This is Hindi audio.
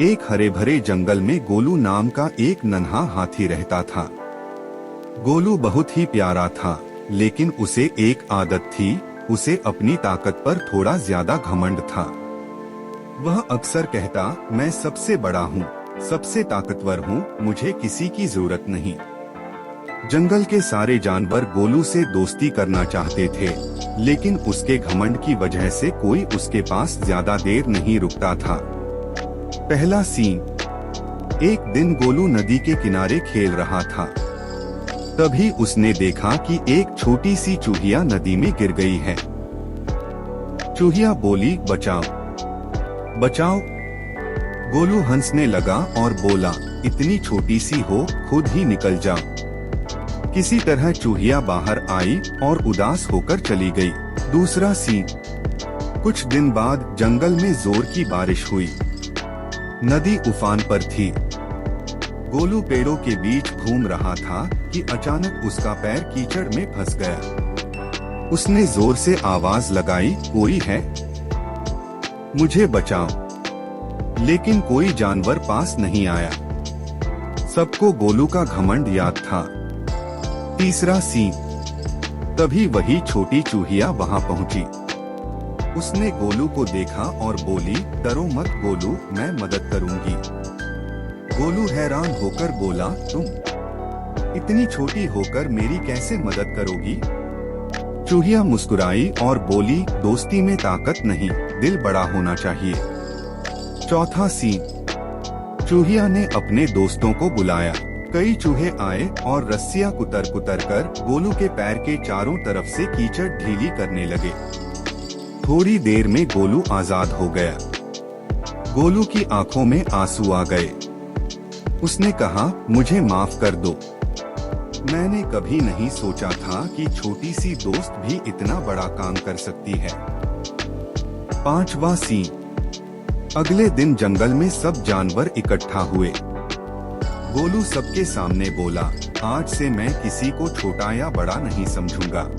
एक हरे भरे जंगल में गोलू नाम का एक नन्हा हाथी रहता था। गोलू बहुत ही प्यारा था, लेकिन उसे एक आदत थी, उसे अपनी ताकत पर थोड़ा ज्यादा घमंड था। वह अक्सर कहता, मैं सबसे बड़ा हूँ, सबसे ताकतवर हूँ, मुझे किसी की जरूरत नहीं। जंगल के सारे जानवर गोलू से दोस्ती करना चाहते थे, लेकिन उसके घमंड की वजह से कोई उसके पास ज्यादा देर नहीं रुकता था। पहला सीन। एक दिन गोलू नदी के किनारे खेल रहा था। तभी उसने देखा कि एक छोटी सी चूहिया नदी में गिर गई है। चूहिया बोली, बचाओ बचाओ। गोलू हंसने लगा और बोला, इतनी छोटी सी हो, खुद ही निकल जाओ। किसी तरह चूहिया बाहर आई और उदास होकर चली गई। दूसरा सीन। कुछ दिन बाद जंगल में जोर की बारिश हुई। नदी उफान पर थी। गोलू पेड़ों के बीच घूम रहा था कि अचानक उसका पैर कीचड़ में फंस गया। उसने जोर से आवाज लगाई, कोई है? मुझे बचाओ। लेकिन कोई जानवर पास नहीं आया। सबको गोलू का घमंड याद था। तीसरा सीन। तभी वही छोटी चूहिया वहां पहुंची। उसने गोलू को देखा और बोली, डरो मत गोलू, मैं मदद करूंगी। गोलू हैरान होकर बोला, तुम इतनी छोटी होकर मेरी कैसे मदद करोगी? चूहिया मुस्कुराई और बोली, दोस्ती में ताकत नहीं, दिल बड़ा होना चाहिए। चौथा सीन। चूहिया ने अपने दोस्तों को बुलाया। कई चूहे आए और रस्सियां कुतर कुतर कर गोलू के पैर के चारों तरफ से कीचड़ ढीली करने लगे। थोड़ी देर में गोलू आजाद हो गया। गोलू की आंखों में आंसू आ गए। उसने कहा, मुझे माफ कर दो। मैंने कभी नहीं सोचा था कि छोटी सी दोस्त भी इतना बड़ा काम कर सकती है। पांचवा सीन। अगले दिन जंगल में सब जानवर इकट्ठा हुए। गोलू सबके सामने बोला, आज से मैं किसी को छोटा या बड़ा नहीं समझूंगा।